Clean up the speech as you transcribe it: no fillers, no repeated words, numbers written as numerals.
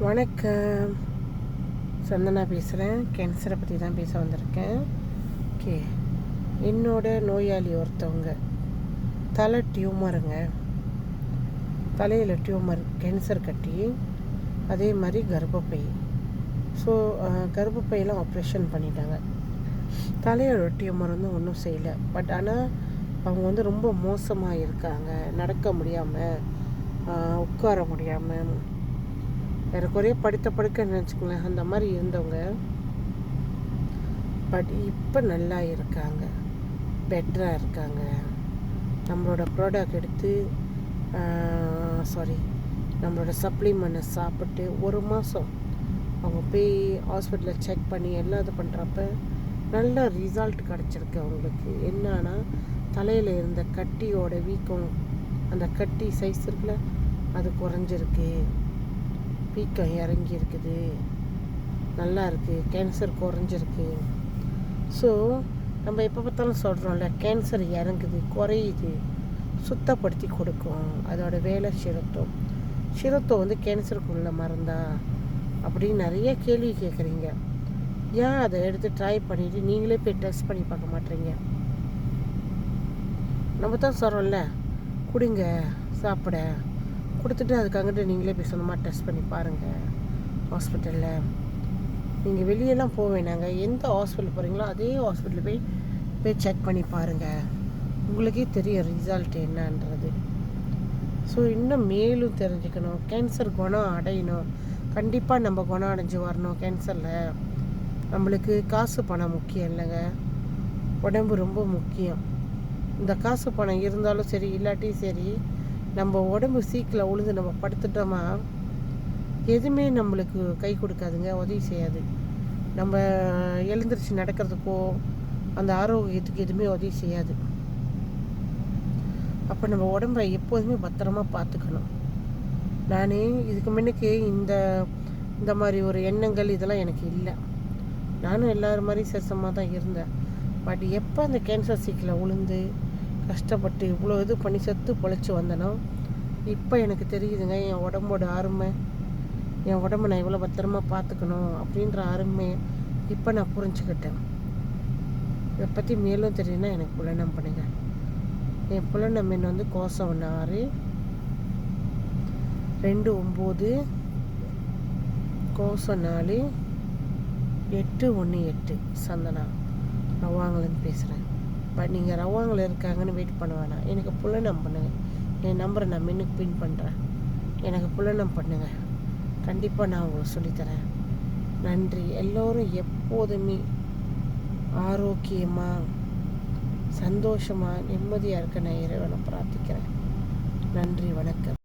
வணக்கம், சந்தனா பேசுகிறேன். கேன்சரை பற்றி தான் பேச வந்திருக்கேன். ஓகே, என்னோட நோயாளி ஒருத்தவங்க தலை டியூமருங்க, தலையில் டியூமர், கேன்சர் கட்டி, அதே மாதிரி கர்ப்பப்பை. ஸோ கர்ப்பப்பையெல்லாம் ஆப்ரேஷன் பண்ணிட்டாங்க. தலையோட டியூமர் ஒன்றும் செய்யலை. பட் ஆனால் அவங்க ரொம்ப மோசமாக இருக்காங்க. நடக்க முடியாமல், உட்கார முடியாமல், வேறு குறைய படுக்கன்னு நினச்சிக்கோங்களேன். அந்த மாதிரி இருந்தவங்க பட் இப்போ நல்லா இருக்காங்க, பெட்டராக இருக்காங்க. நம்மளோட ப்ராடக்ட் எடுத்து நம்மளோட சப்ளிமெண்ட்டை சாப்பிட்டு 1 மாதம் அவங்க போய் ஹாஸ்பிட்டலில் செக் பண்ணி எல்லாம் இது பண்ணுறப்ப நல்ல ரிசல்ட் கிடச்சிருக்கு. அவங்களுக்கு என்னன்னா, தலையில் இருந்த கட்டியோட வீக்கம், அந்த கட்டி சைஸ் இருக்குல்ல, அது குறைஞ்சிருக்கு, வீக்கம் இறங்கி இருக்குது, நல்லா இருக்குது, கேன்சர் குறைஞ்சிருக்கு. ஸோ நம்ம எப்போ பார்த்தாலும் சொல்கிறோம்ல, கேன்சர் இறங்குது, குறையுது, சுத்தப்படுத்தி கொடுக்கும். அதோட வேலை சிரத்தம் கேன்சருக்குள்ள மருந்தா அப்படின்னு நிறைய கேள்வி கேட்குறீங்க. ஏன் அதை எடுத்து ட்ரை பண்ணிவிட்டு நீங்களே போய் டெஸ்ட் பண்ணி பார்க்க மாட்டீங்க? நம்ம தான் சொல்கிறோம்ல, குடிங்க, சாப்பிட கொடுத்துட்டு அதுக்காகட்டு நீங்களே போய் சொந்தமாக டெஸ்ட் பண்ணி பாருங்கள். ஹாஸ்பிட்டலில் நீங்கள் வெளியெல்லாம் போக வேணாங்க. எந்த ஹாஸ்பிட்டல் போகிறீங்களோ அதே ஹாஸ்பிட்டலில் போய் செக் பண்ணி பாருங்கள். உங்களுக்கே தெரியும் ரிசல்ட் என்னன்றது. ஸோ இன்னும் மேலும் தெரிஞ்சுக்கணும், கேன்சர் குணம் அடையணும், கண்டிப்பாக நம்ம குணம் அடைஞ்சு வரணும். கேன்சரில் நம்மளுக்கு காசு பணம் முக்கியம் இல்லைங்க, உடம்பு ரொம்ப முக்கியம். இந்த காசு பணம் இருந்தாலும் சரி, இல்லாட்டியும் சரி, நம்ம உடம்பு சீக்கிரம் உழுந்து நம்ம படுத்துட்டோமா எதுவுமே நம்மளுக்கு கை கொடுக்காதுங்க, உதவி செய்யாது. நம்ம எழுந்திரிச்சு நடக்கிறதுக்கோ அந்த ஆரோக்கியத்துக்கு எதுவுமே உதவி செய்யாது. அப்போ நம்ம உடம்பை எப்போதுமே பத்திரமா பார்த்துக்கணும். நான் இதுக்கு முன்னுக்கு இந்த மாதிரி ஒரு எண்ணங்கள் இதெல்லாம் எனக்கு இல்லை. நானும் எல்லோரும் மாதிரி சேசமாக தான் இருந்தேன். பட் எப்போ அந்த கேன்சர் சீக்கிரம் உளுந்து கஷ்டப்பட்டு இவ்வளோ இது பண்ணி செத்து பொழைச்சி வந்தனோ, இப்போ எனக்கு தெரியுதுங்க என் உடம்போட அருமை, என் உடம்பை நான் இவ்வளோ பத்திரமா பார்த்துக்கணும் அப்படின்ற அருமை இப்போ நான் புரிஞ்சுக்கிட்டேன். இதை பற்றி மேலும் தெரியுன்னா எனக்கு புலனம் பண்ணுங்கள். என் புலனம் எண் கோசம் 6 29 கோசம் 4 818. சந்தனா ரவாங்கலேருந்து பேசுகிறேன். பட் நீங்கள் ரவாங்கில் இருக்காங்கன்னு வெயிட் பண்ண வேணாம், எனக்கு புலனம் பண்ணுங்கள். என் நம்பரை நான் மென்னுக்கு பின் பண்ணுறேன், எனக்கு புலனம் பண்ணுங்கள். கண்டிப்பாக நான் உங்களுக்கு சொல்லித்தரேன். நன்றி. எல்லோரும் எப்போதுமே ஆரோக்கியமாக, சந்தோஷமாக, நிம்மதியாக இருக்க நான் இறைவனை பிரார்த்திக்கிறேன். நன்றி, வணக்கம்.